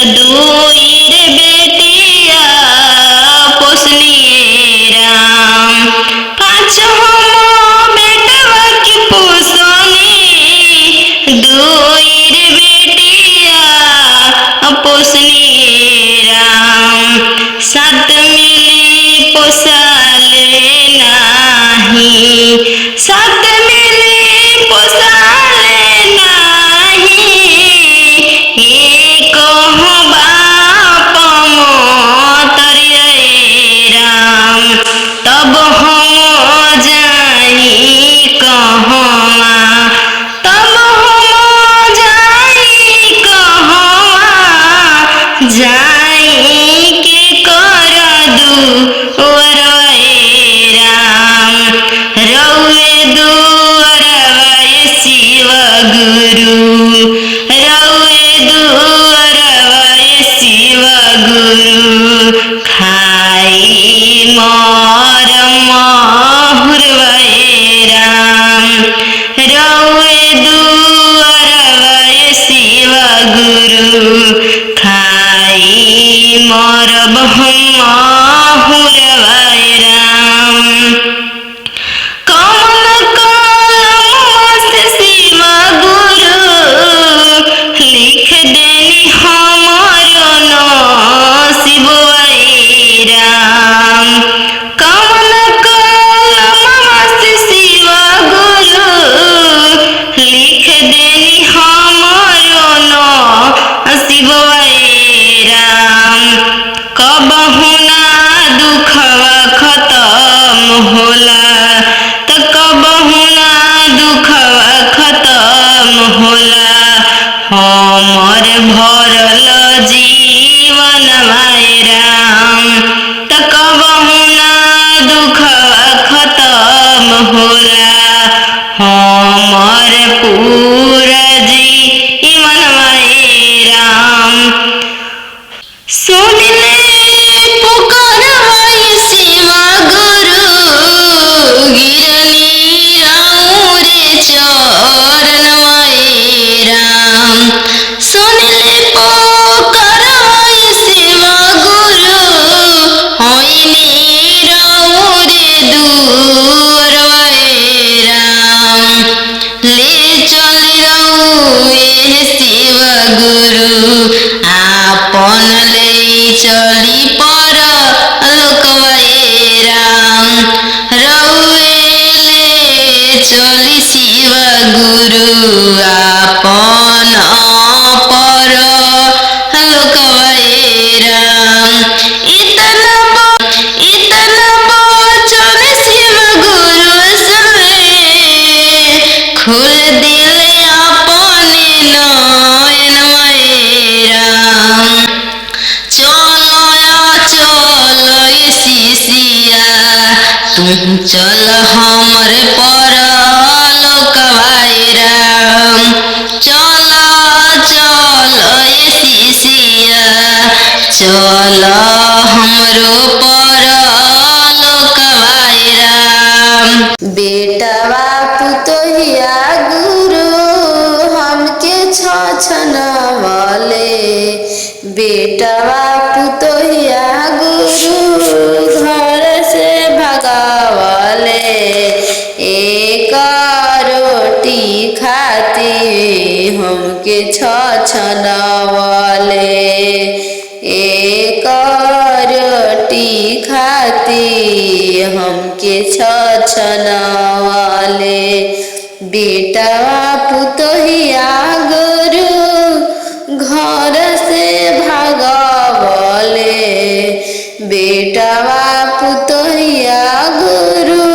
दुईर बेटिया पोसनिए राम। पाँच हम बेटवा की पोसनी दुईर बेटिया पोसनिए राम। सात मिली पोसाले नाही सात मिली पोसाले नाही एक बाप मोतरिए राम। तब हम जाई कहवा तब हम जाई कहवा जाई के कर दुअरवे राम। रउए दुअरवे शिव गुरु रउए दुअरवे शिव गुरु खाई मोर महुरवे राम। रउए दुअरवे शिव गुरु खाई मोर महुरवे राम। कौन कलम से शिव गुरु लिख देनी हमारो नसीबवे राम। कौन कलम से शिव गुरु लिख देनी हमारो नसीबवे राम। कबहु ना दुखवा खत्म होला त कबहु ना दुखवा खत्म होला हमर भरल जीवन राम। त कबहु ना दुखवा खत्म होला हमर पूरा जीवन राम। सुन ले पुकारवाई शिव गुरु गिरनी राउरे चरणवाई राम। सुन ले पुकारवाई शिव गुरु होइनी राउरे दुअरवाई राम। ले चल रउए शिव गुरु आपन ले चली पर लोकवे राम। रउए ले चली शिव गुरु आपन पर लोकवे राम। इतना बचन शिव गुरु सुने खुल दिले अपने नयनवे राम। चलो शिष्या तुम चल हमर पर लोकवाई राम। चल शिष्या चल हमरो पर लोकवाई राम। बेटवा पुतोहिया गुरु हमके छछनवले बेटवा पुतोहिया गुरु घर से भगावले। एक रोटी खाती हमके छछनवले एक रोटी खाती हमके छछनवले। बेटवा पुतोहिया गुरु घर से भागवले बेटवा पुतोहिया गुरु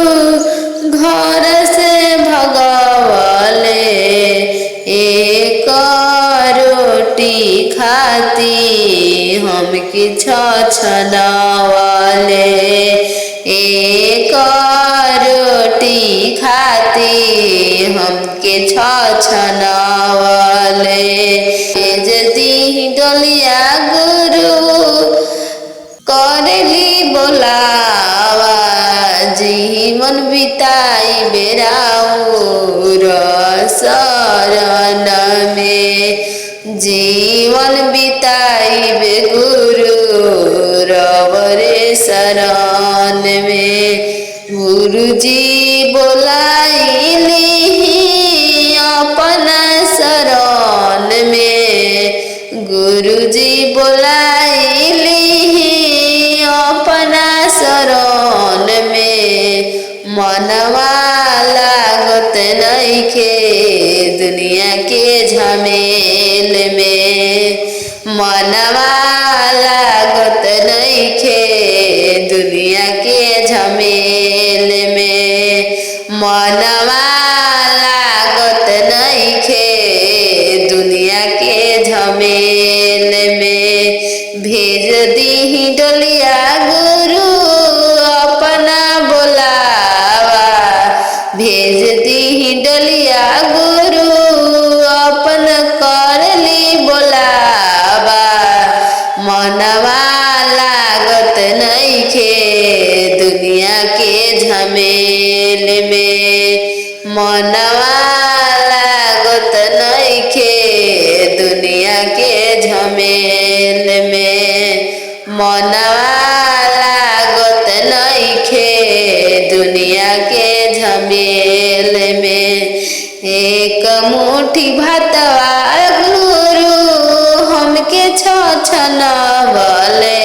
घर से भगवले। एक रोटी खाती हमके छछनवले एक रोटी खाती हमके छछनवले। यदि डलिया गुरु करली बोलावा जीवन बिताई बेराउर शरण में जीवन बिताइबे गुरु रवरे शरण में। गुरुजी बोलाइली अपना शरण में। गुरुजी बोलाइली अपना शरण में। मनवा लागत नइखे दुनिया के झमेल में। मनवा लागत नइखे दुनिया के झमेल में। मनवा लागत नइखे दुनिया के झमेल में। भेज दीही डोलिया गुरु अपना बोलावा। भेज दीही डोलिया गुरु अपन करली बोलावा। मनवा लागत नइखे दुनिया के झमेल में। मनवा लागत नइखे दुनिया के झमेल में। मनवा लागत नइखे दुनिया के झमेल में। एक मुट्ठी भातवा गुरु हमके छछनवले।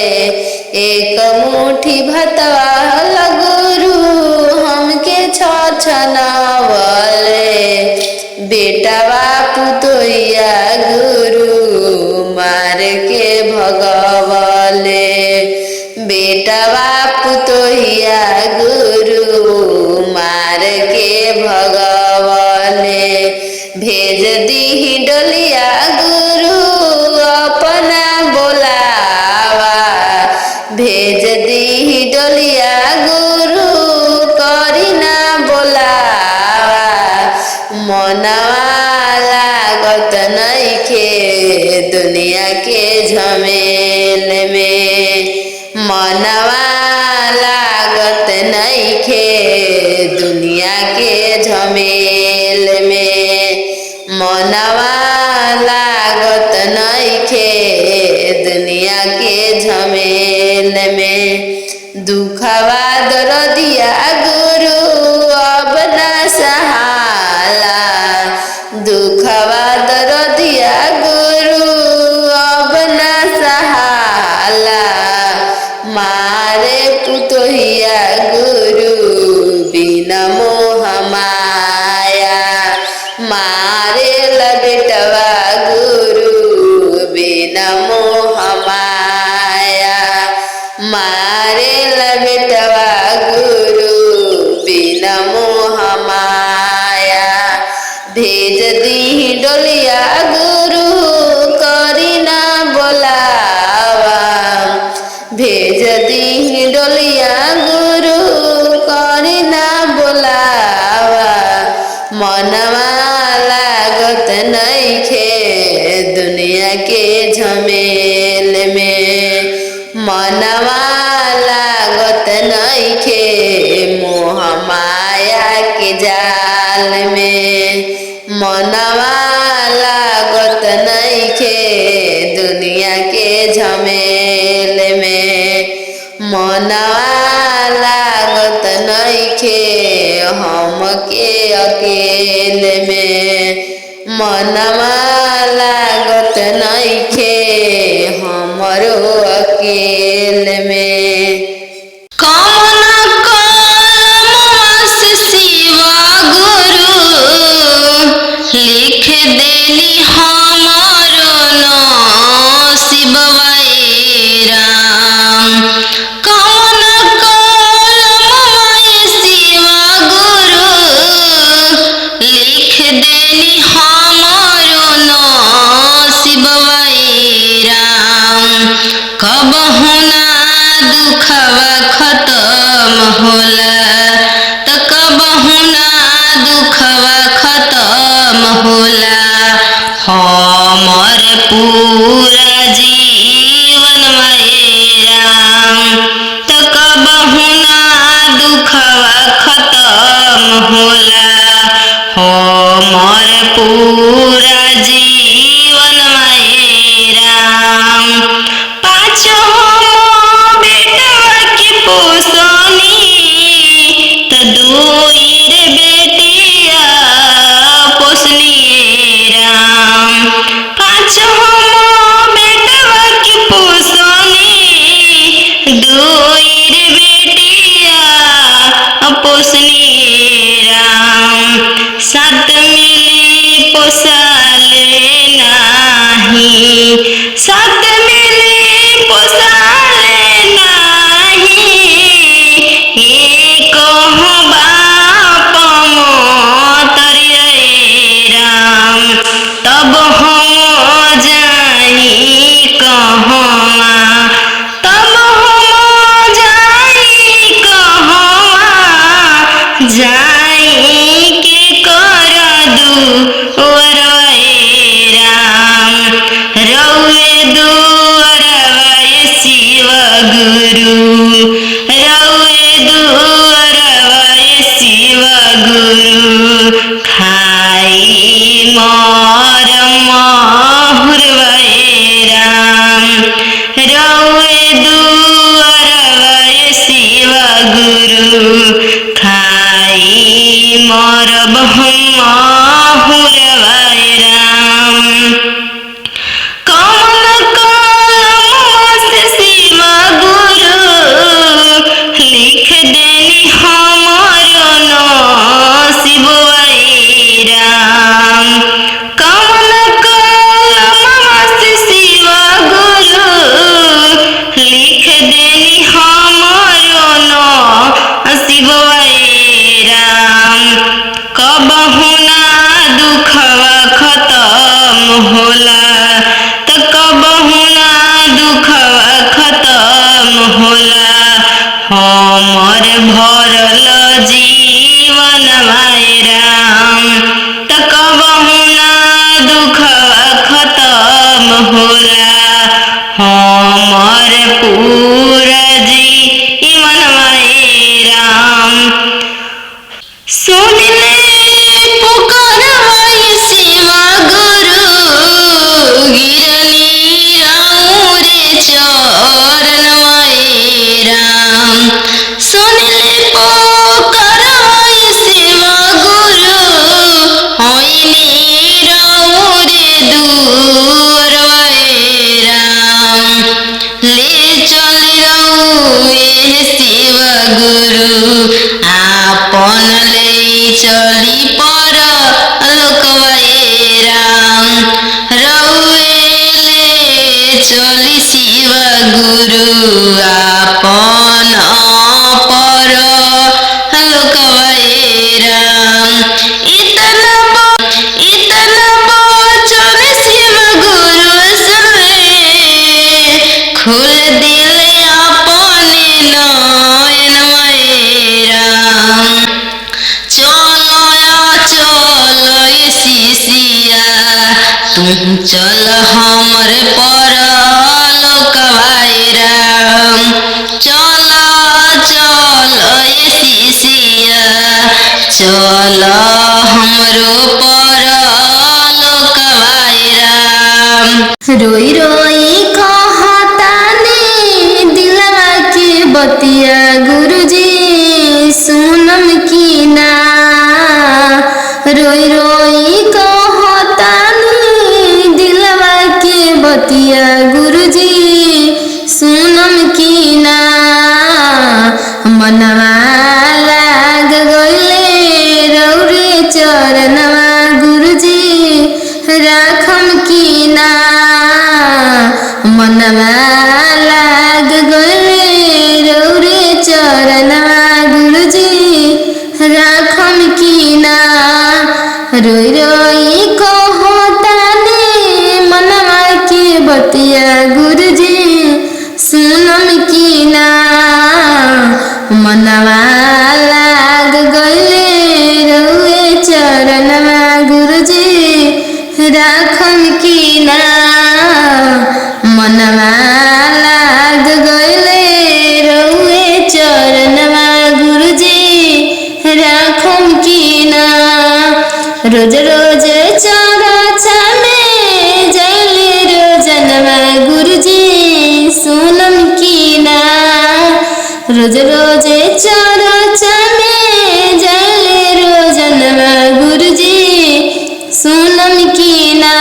एक मुट्ठी भातवा गुरु हमके छछनवले। बेटवा पुतोहिया गुरु मार के भगवले। बेटवा पुतोहिया गुरु मार के भगवले। भेज दीही डोलिया गुरु अपना बोलावा। भेज दीही डोलिया गुरु करी ना बोलावा। मनवा लागत नइखे दुनिया के झमेल में। मनवा लागत नइखे दुनिया के झमेल में। मनवा लागत नइखे दुनिया के झमेल में। दुखवा दर्दिया गुरु अब ना सहाला। दुखवा दर्दिया गुरु अब ना सहाला। मारे पुतोहिया गुरु बिना मोह माया। मारे बेटवा गुरु बिना मोह माया। मारे बेटवा गुरु बिना मोह माया। भेज दीही डोलिया गुरु करी ना बोलावा। भेज दीही डोलिया गुरु करी ना बोलावा। मनवा लागत नइखे दुनिया के झमेल में। मनवा लागत नइखे मोह माया के जाल में। मनवा लागत नइखे दुनिया के झमेल में। मनवा लागत नइखे हमके अकेल में। मनवा लागत नइखे हमरो अकेल में। कौन कलम से शिवा गुरु लिख देली हमारो नसीबवा राम। कौन कलम शिवा गुरु लिख देली हमारो नसीबवा राम। कबहु ना दुखवा खत्म होला त कबहु ना दुखवा खत्म होला। हमर पूरा जीवन में राम त कबहु ना दुखवा खत्म होला। हमर पूरा जीवन में साथ मिली पोसाले नाही एक बाप मोतरिया राम तब हम जाई कहवा तब हम जाई कहवा जाई के कर दुअर राम रउए दुअर शिव गुरु रउए दुअर शिव गुरु खाई मोर माहुर राम रउए दुअर शिव गुरु खाई मोर माहुर राम कमल कलम से शिव गुरु लिख देनी हमारो नसीब राम कमल कलम से शिव गुरु लिख देनी हमारो नसीब राम कबहु ना दुखवा खत्म होला त कबहु ना दुखवा खत्म होला हमर भरल जीवन राम त कबहु ना दुखवा खत्म होला हमर पूरा जीवन राम सुन ले पुकारवाई शिव गुरु गिरनी राउरे चरण राम सुन ले पुकारवाई शिव गुरु होइनी राउरे दूर राम ले चल रउए शिव गुरु आपन ले चली पर लोकवाए राम रउए ले चली शिव गुरु आपन पर लोकवाए राम इतना बचन शिव गुरु सुने खुल दिल अपने नयन राम चलो शिशिया तुम चल हमर पर लोकवाए राम चल शिशिया चल हमरो पर लोकवाए राम रोई रोई कहताने दिलवा के बतिया गुरुजी सुनम की ना रोई रोई कहताने दिलवा के बतिया गुरुजी सुनम की ना मनवा लाग गइले रौरे चरणवा गुरुजी राखम की ना मनवा लाग गइले रौरे चरणवा गुरुजी राखम की ना रोई रोई कहताने मनवा के बतिया गुरुजी सुनम की ना मनवा लाग गइले रउए चरणवा गुरुजी राखम की ना मनवा लाग गइले रउए चरणवा गुरुजी राखम की ना रोज रोज चरचा में जइले रोजनवा गुरुजी सुनम की ना रोज रोज चरचा में जइले रोजनवा गुरुजी सुनम की ना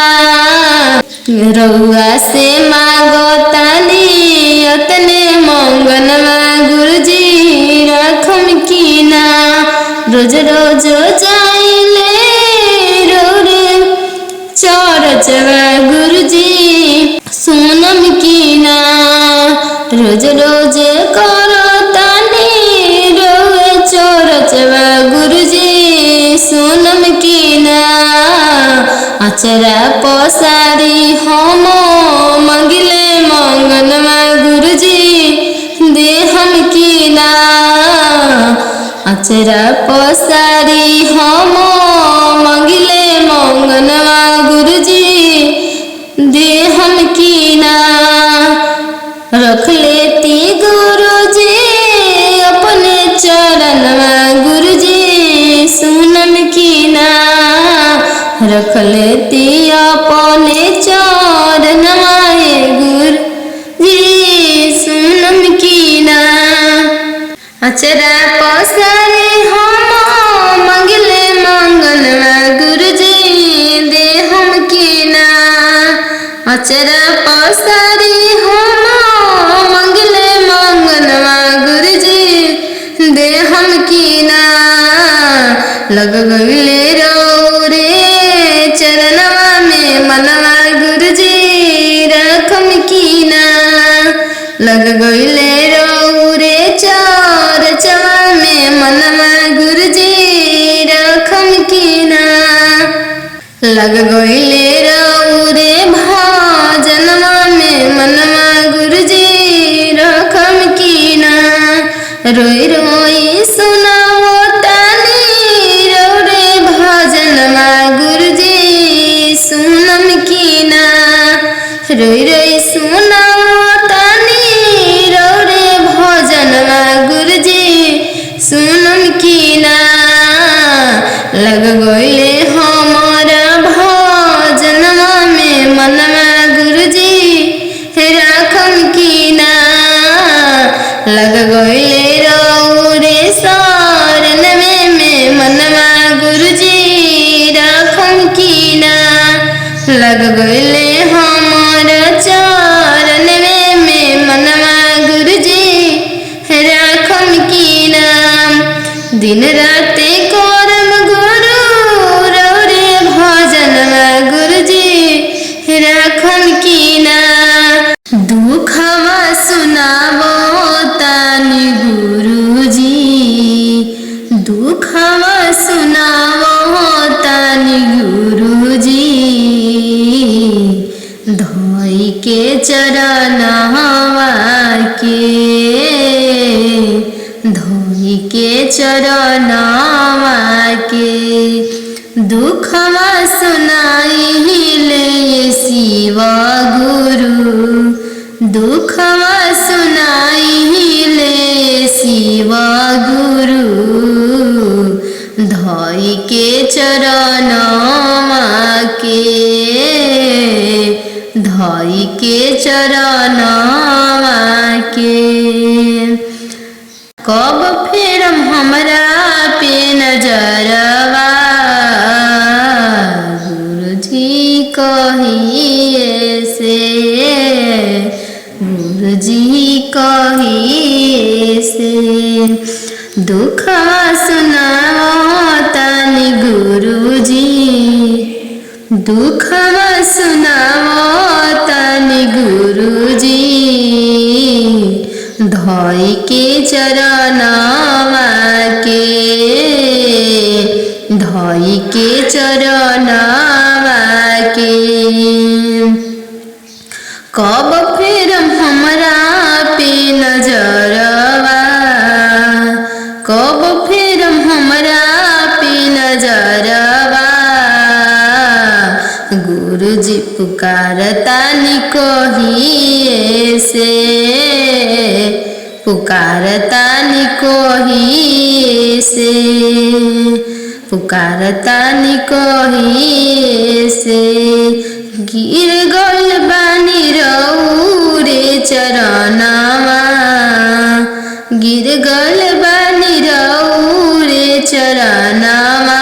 रउआ से मांगतानी अतने मंगनवा गुरुजी राखम की ना रोज रोज जाइले रोरे चरचवा गुरुजी सुन अचरा पसारी हम मंगिले मंगनवा गुरुजी दे हम कीना। अचरा पसारी हम मंगिले मंगनवा गुरुजी दे हम कीना। रख लेती गुरुजी अपने चरणवा गुरुजी सुनम कीना। रख लेती अपने चरणवा गुरुजी सुनम कीना। अचरा पसारी हम मंगले मंगनवा गुरुजी दे हम कीना। अचरा पसारी हम मंगले मंगनवा गुरुजी दे हम कीना। लग गईले रे चरणवा में मनवा गुरुजी रखम कीना। लग गईले रे चरचवा में मनवा गुरुजी रखम कीना। लग गईले रे भजनवा में मनवा गुरुजी रखम कीना। रोई रोई सुनाओ तानी रे भजनवा गुरुजी सुनम कीना। रोई रोई सुनाओ तानी रे भजनवा गुरुजी सुनम कीना। लग गईले हमारा भजनवा में मनवा गुरुजी राखम कीना। लग गईले रे शरण में मनवा गुरुजी राखम कीना। लग गईले हमारा चरण में मनवा गुरुजी राखम कीना। दिन राते करम गुरु रे भजनवा गुरुजी राखम कीना। दुखवा सुनावो तानी गुरुजी दुखवा सुनावो तानी गुरुजी। धोई के चरणवा के धोई के चरणवा के दुखवा सुनाई ले शिव गुरु। दुखवा सुनाई ले शिव गुरु। धोई के चरणवा के धोई के चरणवा के। कब फेरम हमरा पे नजरवा गुरुजी कहिए से। गुरुजी कहिए से दुखवा सुनाओ तानी गुरुजी। दुखवा सुनाओ तानी गुरुजी। धोई के चरणवा के धोई के चरणवा के। कब फेरम हमरा पे नजरवा कब फेरम हमरा पे नजरवा। गुरुजी पुकारतानी कहिए से पुकारतानी कहिए से पुकारतानी कहिए से। गिर गल बानी रौरे चरणवा गिर गल बानी रौरे चरणवा।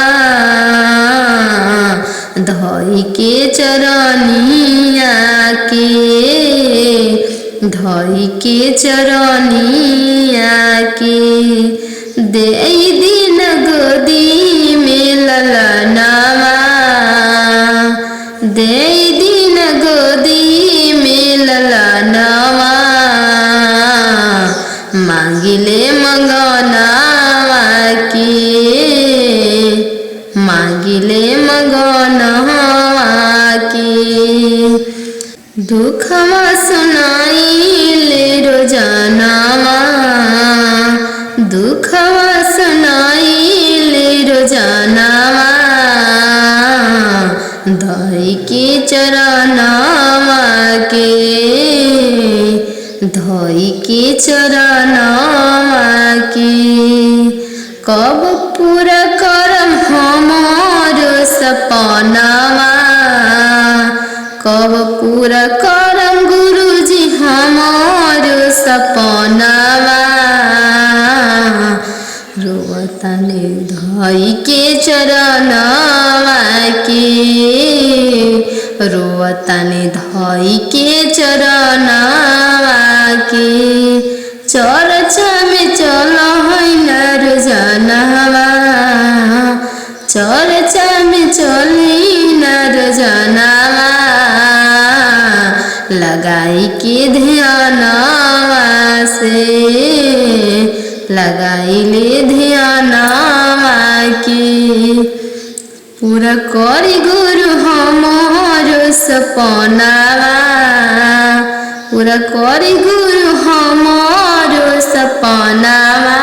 धोई के चरनिया के धोई के चरनिया के। दे दिन गोदी में ललनावा दे दिन गोदी में ललनावा। मांगिले मंगनावा के मांगिले मंगनावा दुखवा सुनाइले रोजानावा, दुखवा सुनाइले रोजानावा, धोई के चरनावा के, धोई के चरनावा के। कब पूरा करम हमारो सपनावा, कब पूरा करम गुरुजी हमारो सपनावा। रोवतानी धोई के चरनावा के, रोवतानी धोई के चरनावा के। चर्चा में चलो है रोजानावा, चर्चा में चली न रोजानावा, लगाई के ध्यानावा से, लगाई ले ध्यानावा के। पूरा करी गुरु हमारो सपनावा, पूरा करी गुरु हमारो सपनावा।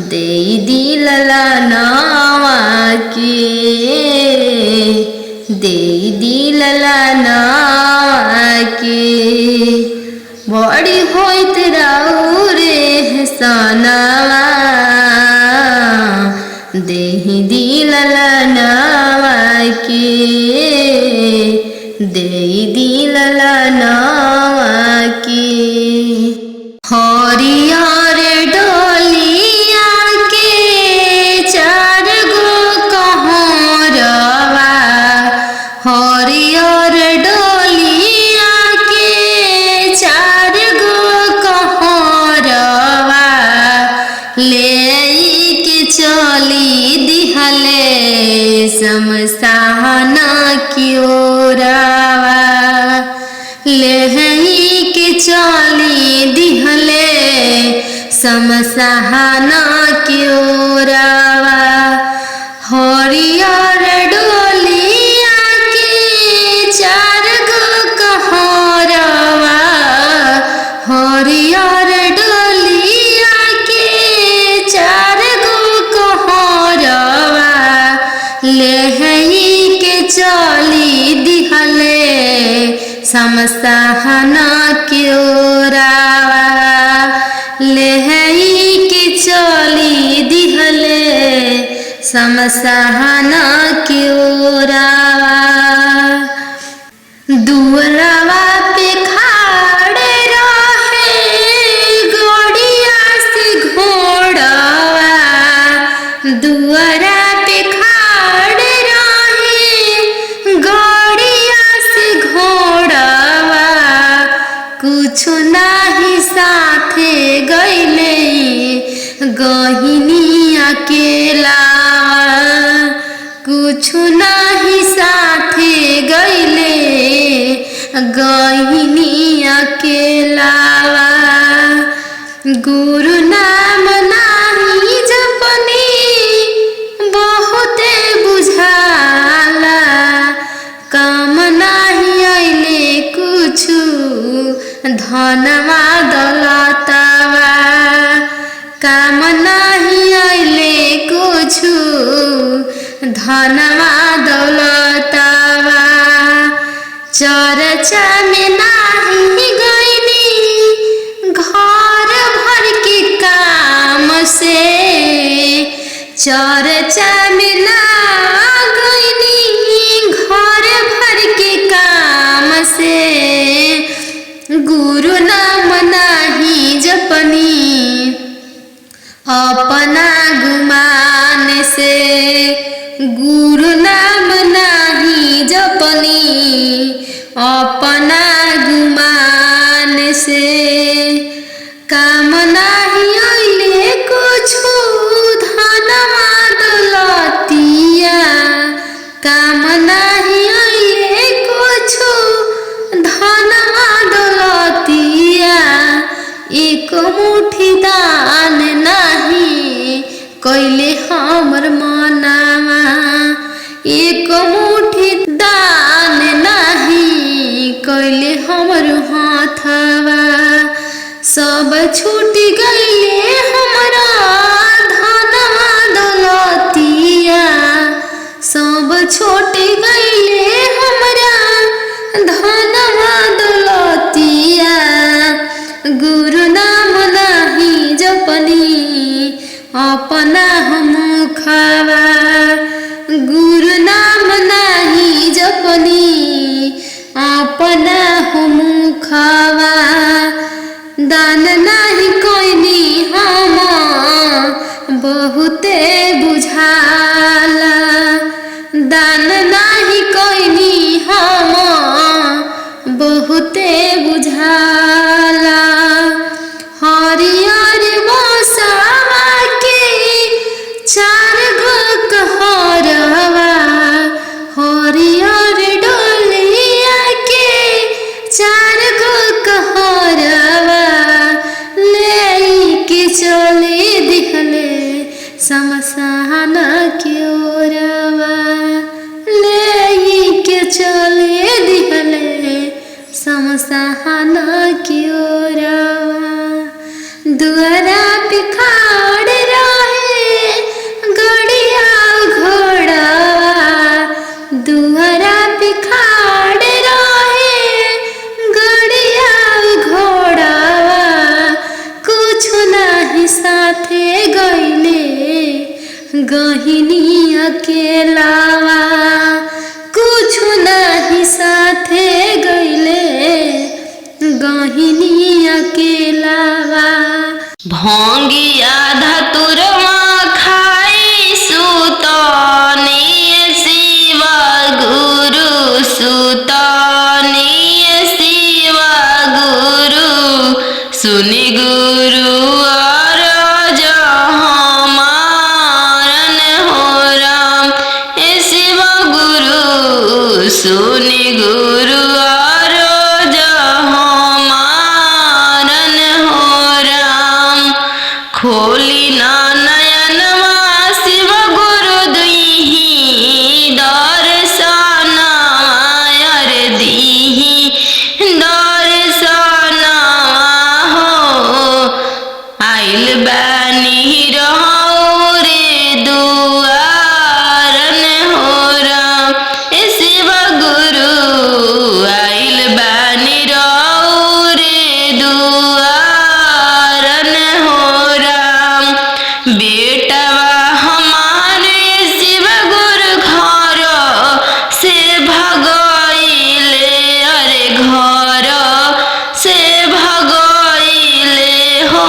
दे दिलला नावा के, दे दिलला नावा के। बड़ी होइत राउरे हसनावा, दे दिलला नावा के, दे दिलला नावा के। हरियर डोलिया के चार गो कहरवा, हरियर डोलिया के चार गो कहरवा, ले के चली दिहले शमशान की ओरवा, ले के चली दिहले शमशान की ओरवा। हरियर डोलिया के चार गो कहरवा, हरियर डोलिया के चार गो कहरवा, ले के चली दिहले शमशान की ओरवा, ले के चली दिहले शमशान की ओरवा। दुअरवा पे खाड़े रहे गड़िया से घोड़वा, दुअरा पे खाड़े रहे गड़िया से घोड़वा, कुछ नाही साथे गईले गहिनी अकेला, कुछ नाही साथे गईले गहिनी अकेलावा। गुरु नाम नाही जपनी बहुते बुझाला, काम नाही आइले कुछु धनवा दौलतवा, काम नाही आइले कुछु धनवा दौलतवा। चर्चा में नाही गईनी घर भर के काम से, चर्चा में ना गईनी घर भर के काम से। गुरु नाम नाही जपनी अपना गुमान से, गुरु नाम नाही जपनी अपना गुमान से। काम नाही आइले कुछु धनवा दौलतिया, काम नाही आइले कुछु धनवा दौलतिया। एक मुट्ठी दान नाही कइले हमर मनावा, एक मुट्ठी दान नाही धनमा दौलतिया गुरु नाम नाही जपनी अपना मुखवा गुरु नाम नाही जपनी अपना मुखवा दान नाही कोइनी हम बहुते बुझाला दान नाही कोइनी हम बहुते बुझाला हरियर मौसमा के चार गो कहरवा हरियर डोलिया के चार गो कहरवा ले के चले दिखले शमशान की ओरवा ले के चले दिखले शमशान की ओरवा दुआरा पे खाड़ रहे गड़िया घोड़ावा दुआरा पे खाड़ रहे गड़िया घोड़ावा कुछ नाही साथे गईले गहिनी अकेलावा कुछ नाही साथे गईले गहिनी अकेलावा भोंगिया धतुरमा खाई सुतनी शिव गुरु सुतनी शिव गुरु सुनि गुरु और मारन हो राम शिव गुरु सुनि गुरु और मारन हो राम खोली ना नयनवा शिव गुरु दुही दर्शन रे दीही दर्शन हो आइल बानी रहो रे दुआरन हो राम शिव गुरु आइल बानी रहो रे दुआरन हो राम बेटवा हमारे शिव गुरु घर से भगइले अरे घर से भगइले हो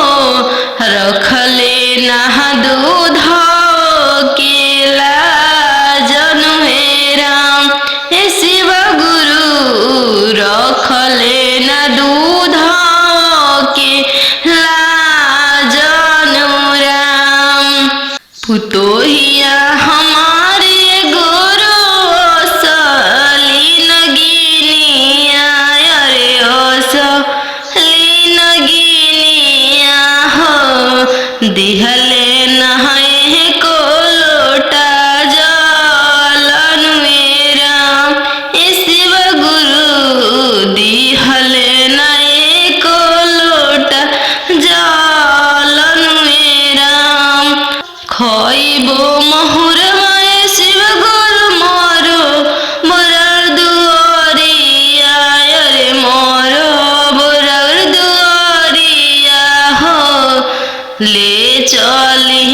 रखले ना दूध के लाजन हे राम शिव गुरु रखले ना दूध के लाजन राम पुतोहिया हमारे गुरु असली नगिनिया अरे असली नगिनिया हो दिहले नहे को लोटा जलन मेरा शिव गुरु दिहले नए को लोटा जलन मेरा खइबो महुर माए शिव गुरु मोरो मोरर दुआरिया अरे मोरो मोरर दुआरिया हो ले चली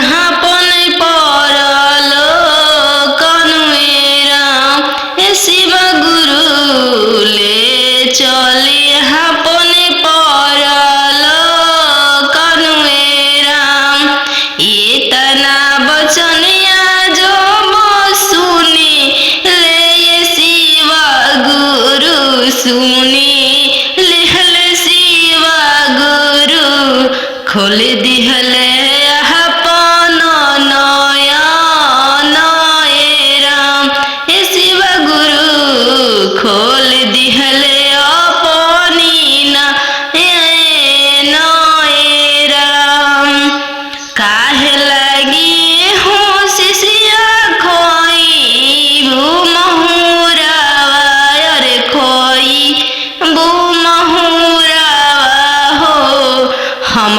हापन परल कनुएरा शिव गुरु ले चली हापन परल कनुएरा इतना बचनिया जो सुनी ले शिव गुरु सुनी लिहल शिव गुरु खोल दिहले अपन नयन राम शिव गुरु खोल दिहले अपनी नयन राम काहे लगी हूँ शिष्या खोई बू महुरावा अरे खोई बू महुरावा हो हम